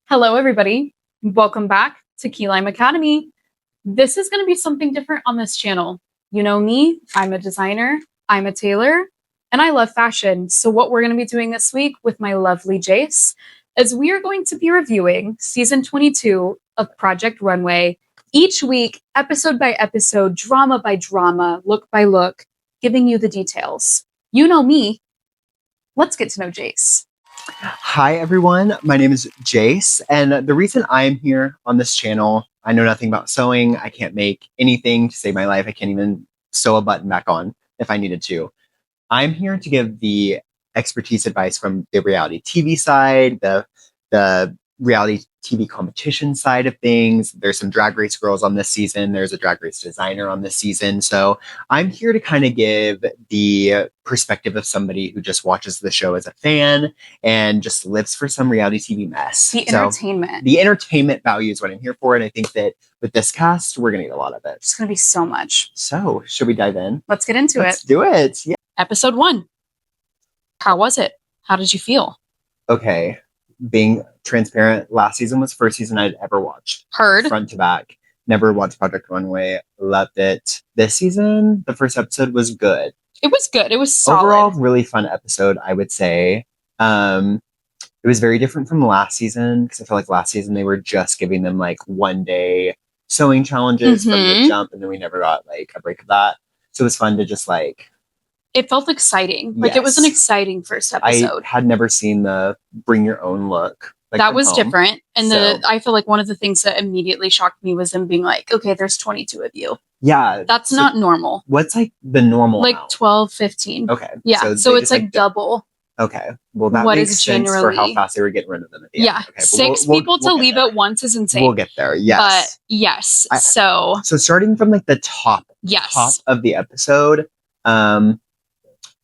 Hello, everybody. Welcome back to Key Lime Academy. This is going to be something different on this channel. You know me, I'm a designer, I'm a tailor, and I love fashion. So what we're going to be doing this week with my lovely Jace is we are going to be reviewing season 22 of Project Runway. Each week, episode by episode, drama by drama, look by look, giving you the details. You know me. Let's get to know Jace. Hi everyone, my name is Jace, and the reason I'm here on this channel, I know nothing about sewing, I can't make anything to save my life, I can't even sew a button back on if I needed to. I'm here to give the expertise advice from the reality TV side, the reality TV competition side of things. There's some Drag Race girls on this season, there's a Drag Race designer on this season, so I'm here to kind of give the perspective of somebody who just watches the show as a fan and just lives for some reality TV mess. The entertainment. The entertainment value is what I'm here for, and I think that with this cast, we're going to get a lot of it. It's going to be so much. So, should we dive in? Let's get into Let's do it. Yeah. Episode 1. How was it? How did you feel? Okay. Being transparent, last season was the first season I'd ever watched. Heard. Front to back. Never watched Project Runway. Loved it. This season, the first episode was good. It was good. It was solid. Overall, really fun episode, I would say. It was very different from last season because I feel like last season they were just giving them like 1 day sewing challenges from the jump, and then we never got like a break of that. So it was fun to just like... It felt exciting. Like, it was an exciting first episode. I had never seen the bring your own look. Like, that was different. And So- I feel like one of the things that immediately shocked me was them being like, okay, there's 22 of you. Yeah. That's so not normal. What's like the normal Like amount? 12, 15. Okay. Yeah. So they it's just, like double. Okay. Well, that what makes is sense for how generally- fast they were getting rid of them at the end. Yeah. Okay, but 6 we'll people to get leave there. at once is insane. We'll get there. Yes. But yes. So starting from like the top yes. of the episode,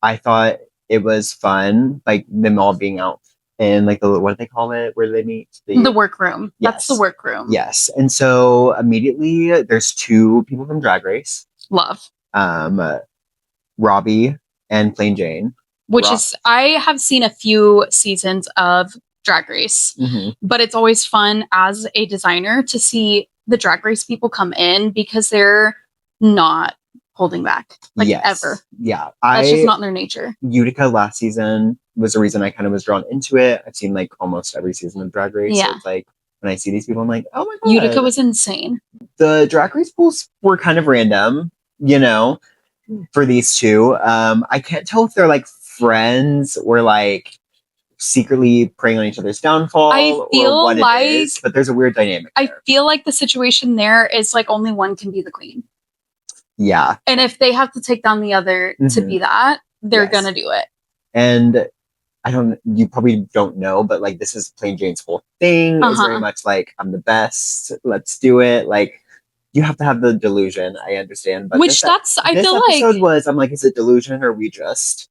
I thought it was fun, like them all being out in like the, what do they call it, where they meet? The workroom. Yes. That's the workroom. Yes. And so immediately there's 2 people from Drag Race. Love. Robbie and Plain Jane. Which is, I have seen a few seasons of Drag Race, but it's always fun as a designer to see the Drag Race people come in because they're not holding back, like ever. Yeah. That's just not in their nature. Utica last season was the reason I kind of was drawn into it. I've seen like almost every season of Drag Race. Yeah. So it's like, when I see these people, I'm like, oh my God. Utica was insane. The Drag Race pools were kind of random, you know, for these 2. I can't tell if they're like friends or like secretly preying on each other's downfall. I feel or what like- it is, but there's a weird dynamic I there. feel like the situation there is like only one can be the queen. Yeah. And if they have to take down the other to be that, they're Yes. gonna do it. And you probably don't know, but like this is Plain Jane's whole thing. It's very much like, I'm the best, let's do it. Like, you have to have the delusion, I understand. But Which that's, I feel this episode like, I'm like, is it delusion or we just...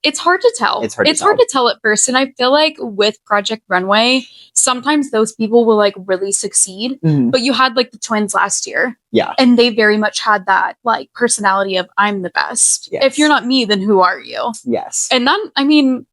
it's hard to tell. It's hard to tell at first. And I feel like with Project Runway, sometimes those people will like really succeed. But you had like the twins last year. Yeah. And they very much had that like personality of I'm the best. Yes. If you're not me, then who are you? Yes. And then, I mean,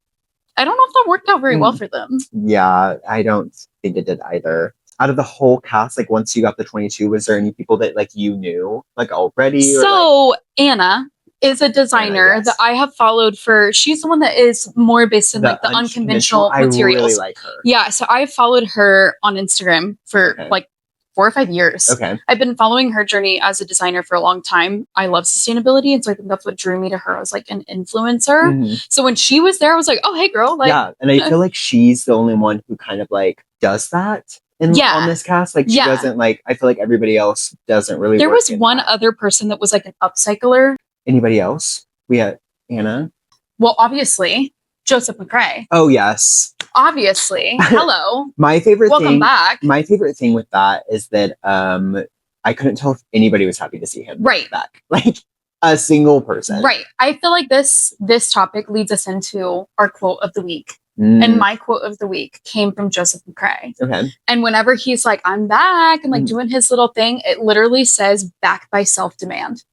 I don't know if that worked out very well for them. Yeah, I don't think it did either. Out of the whole cast, like once you got the 22, was there any people that like you knew like already? So Anna is a designer Anna, yes. that I have followed for, she's the one that is more based in like the unconventional materials. I really like her. Yeah, so I followed her on Instagram for like 4 or 5 years. Okay. I've been following her journey as a designer for a long time. I love sustainability, and so I think that's what drew me to her as like an influencer. So when she was there, I was like, oh, hey girl. Like, yeah, and I feel like she's the only one who kind of like does that on this cast. Like she doesn't like, I feel like everybody else doesn't really there work was in one that. other person that was like an upcycler. Anybody else? We had Anna. Well, obviously, Joseph McCrae. Oh, yes. Obviously. Hello. My favorite Welcome thing. back. My favorite thing with that is that I couldn't tell if anybody was happy to see him back. Like a single person. Right. I feel like this topic leads us into our quote of the week. And my quote of the week came from Joseph McCrae. Okay. And whenever he's like, I'm back, and like doing his little thing, it literally says back by self-demand.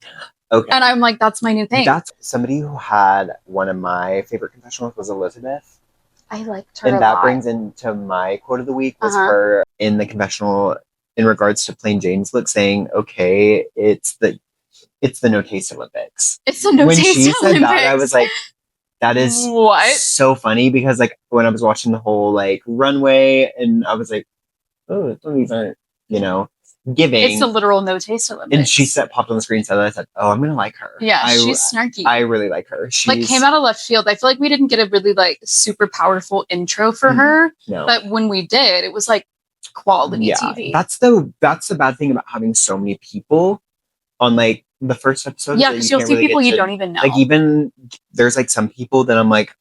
Okay. And I'm like, that's my new thing. That's somebody who had one of my favorite confessionals was Elizabeth. I liked her And a that lot. brings into my quote of the week was Uh-huh. her in the confessional in regards to Plain Jane's look saying, okay, it's the no taste Olympics. It's the no When taste she said Olympics. that, I was like, that is what? so funny because like when I was watching the whole like runway and I was like, oh, these aren't, you know, giving. It's a literal no taste Olympics. And she said, popped on the screen, said that. I said, oh, I'm gonna like her. Yeah, she's snarky. I really like her. She's like came out of left field. I feel like we didn't get a really like super powerful intro for her. No. But when we did, it was like quality TV. That's the bad thing about having so many people on like the first episode. Yeah, because you'll see people you don't even know. Like even there's like some people that I'm like,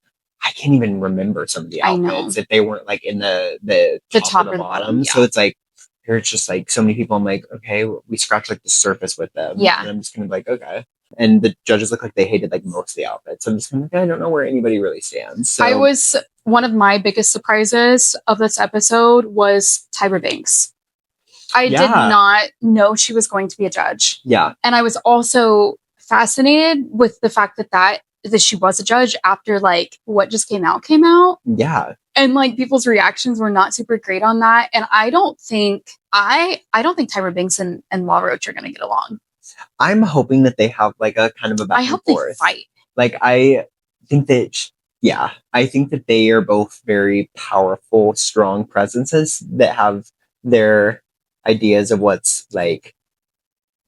I can't even remember some of the outfits if they weren't like in the top or the bottom. Yeah. So it's like there's just like so many people. I'm like, okay, we scratched like the surface with them. Yeah. And I'm just gonna be like, okay. And the judges look like they hated like most of the outfits. So I'm just kind of like, I don't know where anybody really stands. So one of my biggest surprises of this episode was Tyra Banks. I did not know she was going to be a judge. Yeah. And I was also fascinated with the fact that she was a judge after like what just came out. Yeah. And like people's reactions were not super great on that. And I don't think Tyra Banks and La Roach are gonna get along. I'm hoping that they have like a kind of a back and forth. They fight. Like I think that I think that they are both very powerful, strong presences that have their ideas of what's like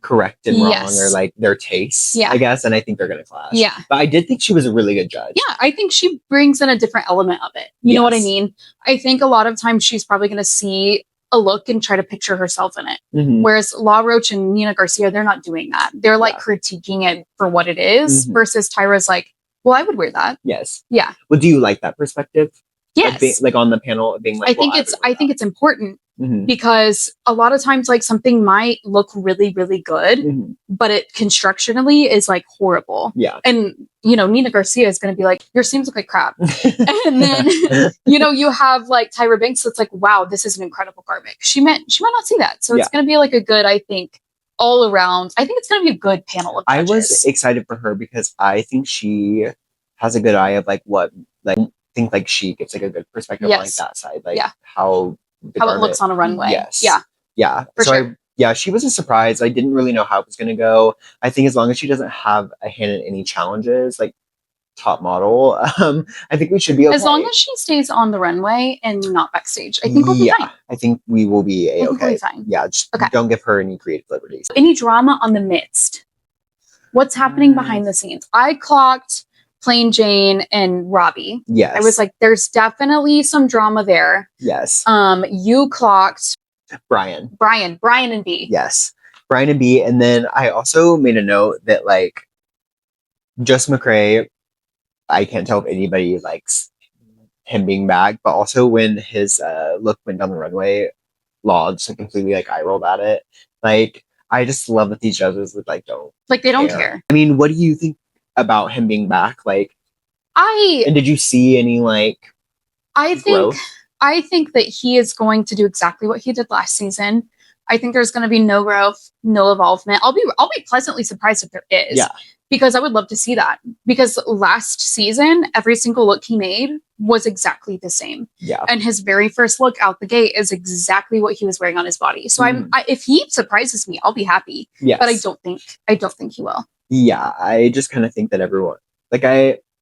correct and wrong or like their tastes, I guess. And I think they're going to clash. Yeah. But I did think she was a really good judge. Yeah. I think she brings in a different element of it. You know what I mean? I think a lot of times she's probably going to see a look and try to picture herself in it. Mm-hmm. Whereas La Roach and Nina Garcia, they're not doing that. They're like critiquing it for what it is versus Tyra's like, well, I would wear that. Yes. Yeah. Well, do you like that perspective? Yes. Like on the panel being like, I think it's important because a lot of times like something might look really, really good, but it constructionally is like horrible. Yeah. And you know, Nina Garcia is going to be like, your seams look like crap. And then, you know, you have like Tyra Banks that's like, wow, this is an incredible garment. She might not see that. So it's going to be like a good, I think, all around. I think it's going to be a good panel of judges. I was excited for her because I think she has a good eye of like what, like, think like she gives like a good perspective on like that side, like how it looks on a runway. Yes. Yeah. Yeah. For sure. She was a surprise. I didn't really know how it was going to go. I think as long as she doesn't have a hand in any challenges, like top model, I think we should be okay. As long as she stays on the runway and not backstage, I think we'll be fine. I think we will be okay. We'll be fine. Yeah. Just don't give her any creative liberties. Any drama on the midst? What's happening behind the scenes? I clocked Plain Jane and Robbie. Yes. I was like, there's definitely some drama there. Yes. You clocked Brian and B. Yes. Brian and B. And then I also made a note that like Just McCrae, I can't tell if anybody likes him being back, but also when his look went down the runway, Law just completely like eye rolled at it. Like I just love that these judges would like they don't care. I mean, what do you think about him being back? Like, and did you see any like growth? I think that he is going to do exactly what he did last season. I think there's going to be no growth, no evolvement. I'll be pleasantly surprised if there is. Yeah. Because I would love to see that. Because last season, every single look he made was exactly the same. Yeah. And his very first look out the gate is exactly what he was wearing on his body. So if he surprises me, I'll be happy. Yes. But I don't think he will. Yeah, I just kind of think that everyone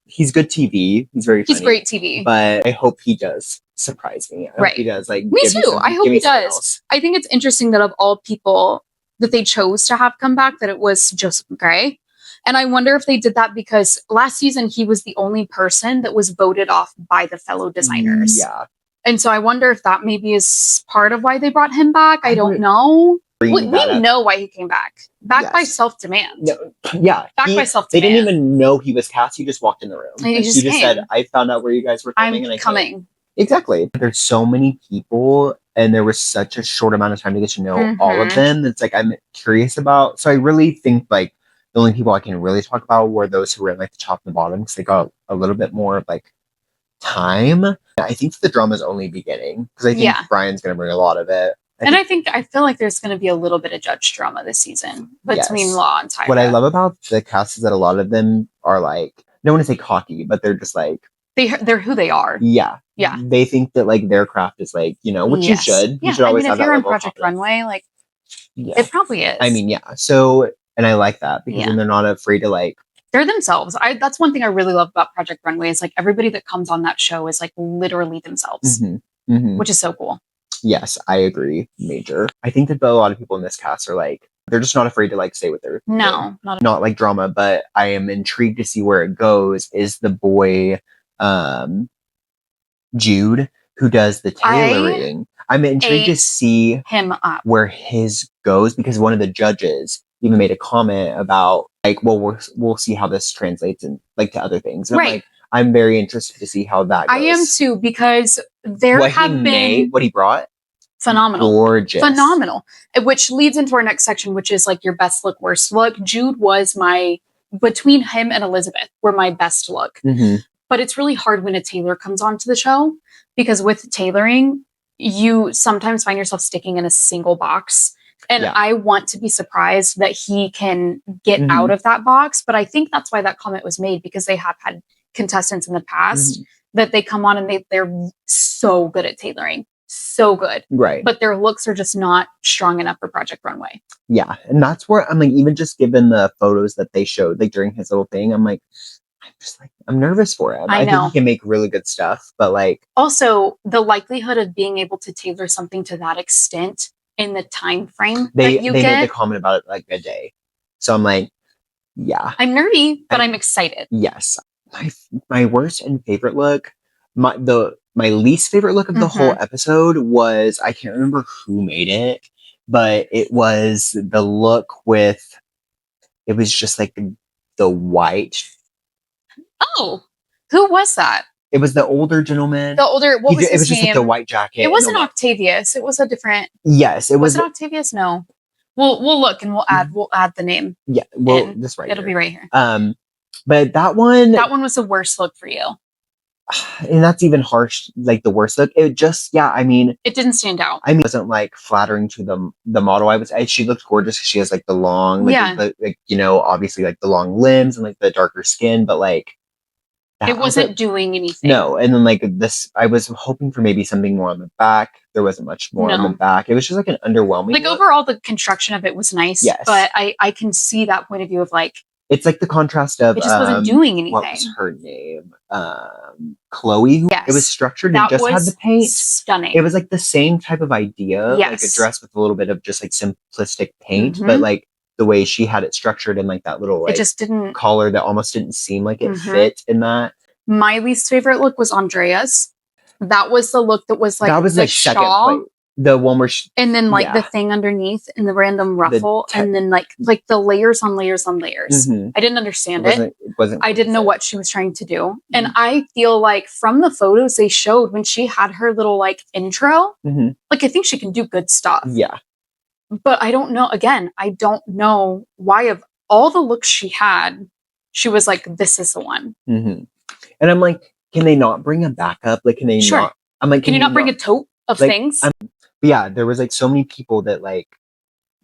he's good TV. He's very funny. He's great TV. But I hope he does surprise me. I hope he does. Like me too. I hope he does. I think it's interesting that of all people that they chose to have come back, that it was Joseph McCrae. And I wonder if they did that because last season he was the only person that was voted off by the fellow designers. Yeah. And so I wonder if that maybe is part of why they brought him back. I don't know. We know why he came back. By self-demand. No, yeah. By self-demand. They didn't even know he was cast. He just walked in the room. He just said, I found out where you guys were coming. I'm coming. Exactly. There's so many people and there was such a short amount of time to get to know all of them. That's like, I'm curious about. So I really think like the only people I can really talk about were those who were in like the top and the bottom because they got a little bit more of like time. I think the drama is only beginning because I think Brian's going to bring a lot of it. I feel like there's going to be a little bit of judge drama this season between Law and Tyra. What I love about the cast is that a lot of them are like, I don't want to say cocky, but they're just like, they're who they are. Yeah. Yeah. They think that like their craft is like, you know, which you should. Yeah. You should always I mean, have if that you're on level of Project confidence. Runway, like Yeah. it probably is. I mean, yeah. So, and I like that because then they're not afraid to like. They're themselves. That's one thing I really love about Project Runway is like everybody that comes on that show is like literally themselves, which is so cool. Yes, I agree. Major. I think that a lot of people in this cast are like, they're just not afraid to like say what they're not like drama, but I am intrigued to see where it goes. Is the boy, Jude, who does the tailoring? I'm intrigued to see him up where his goes because one of the judges even made a comment about like, well, we'll see how this translates in like to other things. And right. I'm very interested to see how that goes. I am too because what he brought. Phenomenal. Gorgeous. Phenomenal. Which leads into our next section, which is like your best look, worst look. Jude was between him and Elizabeth were my best look. But it's really hard when a tailor comes onto the show because with tailoring, you sometimes find yourself sticking in a single box. And I want to be surprised that he can get out of that box. But I think that's why that comment was made because they have had contestants in the past that they come on and they're so good at tailoring. So good. Right. But their looks are just not strong enough for Project Runway. Yeah. And that's where I'm like, even just given the photos that they showed, like during his little thing, I'm nervous for him. I think he can make really good stuff, but like. Also, the likelihood of being able to tailor something to that extent in the time frame they made the comment about it like a day. So I'm like, yeah. I'm nerdy, but I'm excited. Yes. My worst and favorite look, my least favorite look of the whole episode was, I can't remember who made it, but it was the look with, it was just like the white. Oh, who was that? It was the older gentleman. What was his name? It was just like the white jacket. It wasn't Octavius. It was a different. Yes, it was. Was it Octavius? No. We'll look and we'll add the name. Yeah, well, this right. It'll be right here. But that one was the worst look for you. And that's even harsh, like the worst look. It just, I mean, it didn't stand out. I mean, it wasn't like flattering to the model. She looked gorgeous because she has like the long, like, you know, obviously like the long limbs and like the darker skin, but like it wasn't doing anything. No, and then like this, I was hoping for maybe something more on the back. There wasn't much more on the back. It was just like an underwhelming. Like overall, the construction of it was nice. Yes, but I can see that point of view of like. It's like the contrast of it just wasn't doing anything. What was her name? Chloe. Yes. It was structured and just had the paint. Stunning. It was like the same type of idea. Yes. Like a dress with a little bit of just like simplistic paint, but like the way she had it structured and like that little like it just didn't collar that almost didn't seem like it fit in that. My least favorite look was Andrea's. That was the look that was like that was the like second place. The one where and then like the thing underneath and the random ruffle and then like the layers on layers on layers. I didn't understand it. I didn't know what she was trying to do. And I feel like from the photos they showed when she had her little like intro, like I think she can do good stuff. Yeah. But I don't know. Again, I don't know why of all the looks she had, she was like, this is the one. And I'm like, can they not bring a backup? Like, can they not? I'm like, can you not bring a tote of things? But yeah, there was like so many people that like,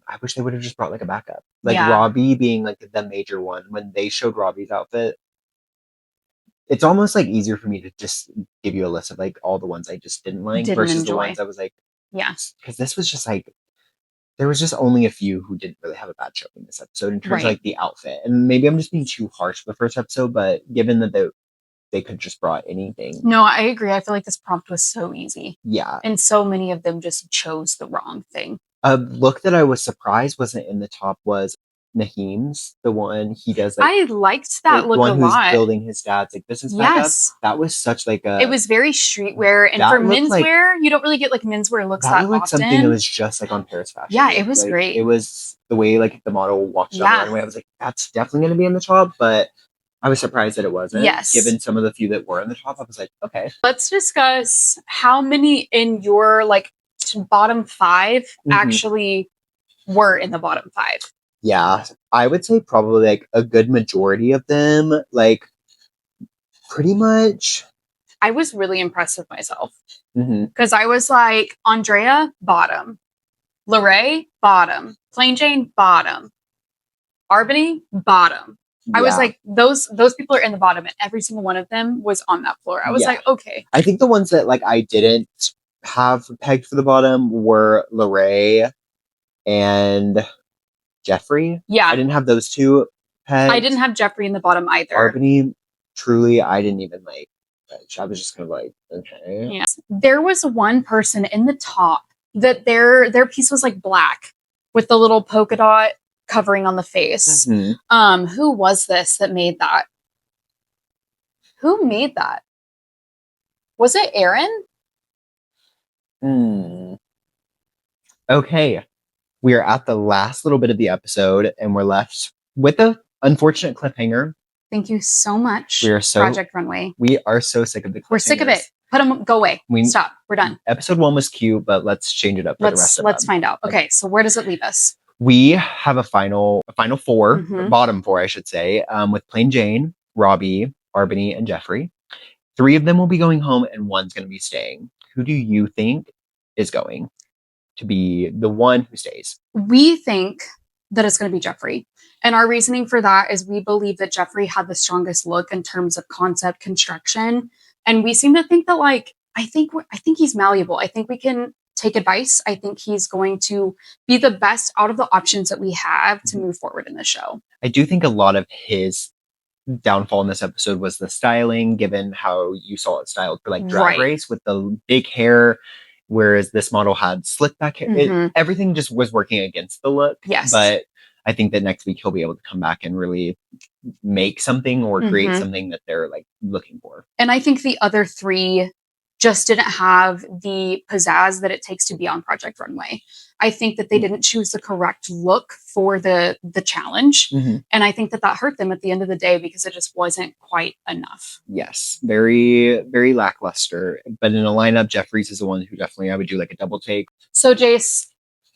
I wish they would have just brought like a backup. Like Robbie being like the major one. When they showed Robbie's outfit, it's almost like easier for me to just give you a list of like all the ones I just didn't like versus the ones I was like, yes. Because this was just like, there was just only a few who didn't really have a bad showing this episode in terms of like the outfit. And maybe I'm just being too harsh for the first episode, but given that they could just brought anything. No, I agree. I feel like this prompt was so easy. Yeah. And so many of them just chose the wrong thing. A look that I was surprised wasn't in the top was Naheem's, the one he does. Like, I liked that look a lot. The one who's building his dad's like business backup. That was such like a. It was very streetwear, and for menswear, you don't really get like menswear looks that like often. Something that was just like on Paris Fashion. Yeah, it was great. It was the way like the model walked down the runway. I was like, that's definitely going to be in the top, but I was surprised that it wasn't. Yes. Given some of the few that were in the top, I was like, okay. Let's discuss how many in your like bottom 5 actually were in the bottom 5. Yeah, I would say probably like a good majority of them, like pretty much. I was really impressed with myself because I was like, Andrea, bottom. Lorraine, bottom. Plain Jane, bottom. Arbany, bottom. I was Yeah. like, those people are in the bottom, and every single one of them was on that floor. I was Yeah. like, okay. I think the ones that like I didn't have pegged for the bottom were Lorray and Jeffrey. Yeah. I didn't have those two pegged. I didn't have Jeffrey in the bottom either. Arbany, truly, I didn't even like. I was just kind of like, okay. Yes. There was one person in the top that their piece was like black with the little polka dot covering on the face. Mm-hmm. Who was this that made that? Who made that? Was it Aaron? Okay. We are at the last little bit of the episode, and we're left with a unfortunate cliffhanger. Thank you so much. We are so Project Runway. We are so sick of the cliffhangers. We're sick of it. Put them. Go away. Stop. We're done. Episode 1 was cute, but let's change it up for the rest of them. Let's find out. Okay, so where does it leave us? We have a final four, Mhm. bottom four, I should say, with Plain Jane, Robbie, Arbany, and Jeffrey. 3 of them will be going home, and 1's going to be staying. Who do you think is going to be the one who stays? We think that it's going to be Jeffrey. And our reasoning for that is we believe that Jeffrey had the strongest look in terms of concept construction. And we seem to think that, like, I think he's malleable. I think we can take advice. I think he's going to be the best out of the options that we have to move forward in the show. I do think a lot of his downfall in this episode was the styling, given how you saw it styled for like Drag Race with the big hair, whereas this model had slick back hair. Everything just was working against the look. Yes. But I think that next week he'll be able to come back and really make something or create something that they're like looking for. And I think the other 3 just didn't have the pizzazz that it takes to be on Project Runway. I think that they didn't choose the correct look for the challenge. And I think that hurt them at the end of the day because it just wasn't quite enough. Yes, very, very lackluster. But in a lineup, Jeffries is the one who definitely I would do like a double take. So Jace,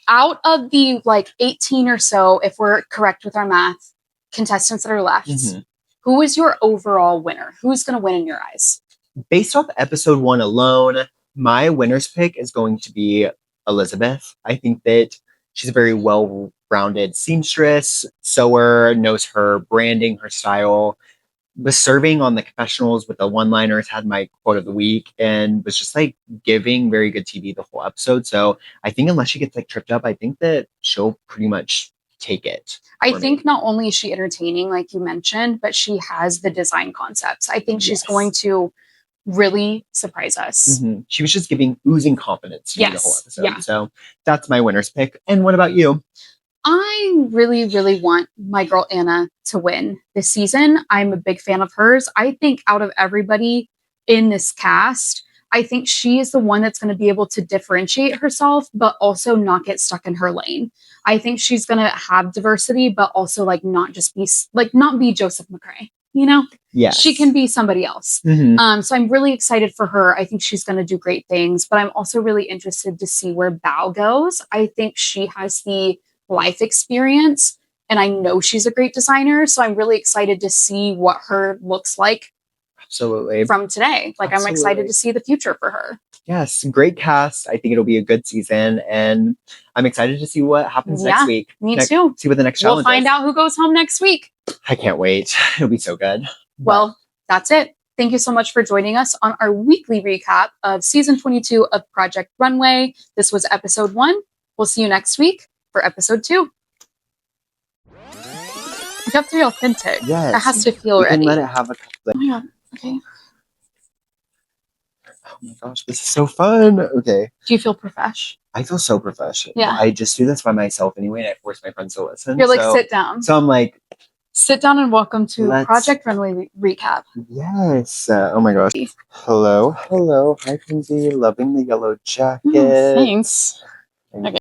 out of the like 18 or so, if we're correct with our math, contestants that are left, who is your overall winner? Who's going to win in your eyes? Based off episode 1 alone, my winner's pick is going to be Elizabeth. I think that she's a very well-rounded seamstress, sewer, knows her branding, her style, was serving on the confessionals with the one-liners, had my quote of the week, and was just like giving very good TV the whole episode. So I think unless she gets like tripped up, I think that she'll pretty much take it. I think not only is she entertaining, like you mentioned, but she has the design concepts. I think she's going to really surprise us. She was just giving oozing confidence through the whole episode. Yeah. So that's my winner's pick. And what about you? I really, really want my girl Anna to win this season. I'm a big fan of hers. I think out of everybody in this cast, I think she is the one that's going to be able to differentiate herself, but also not get stuck in her lane. I think she's going to have diversity, but also like not be Joseph McCrae. You know, she can be somebody else. So I'm really excited for her. I think she's going to do great things, but I'm also really interested to see where Bao goes. I think she has the life experience and I know she's a great designer. So I'm really excited to see what her looks like. Absolutely. From today. Like I'm excited to see the future for her. Yes, great cast. I think it'll be a good season and I'm excited to see what happens next week. Me too. See what the next challenge is. We'll find out who goes home next week. I can't wait. It'll be so good. Well, that's it. Thank you so much for joining us on our weekly recap of season 22 of Project Runway. This was episode 1. We'll see you next week for episode 2. You have to be authentic. Yes. That has to feel ready. Can let it have a couple. Oh my God. Okay. Oh my gosh, this is so fun. Okay. Do you feel profesh? I feel so professional. Yeah. I just do this by myself anyway, and I force my friends to listen. You're like, sit down. So I'm like, sit down and welcome to Project Runway recap. Yes. Oh my gosh. Hello. Hello. Hi, Kinsey. Loving the yellow jacket. Thanks. Okay.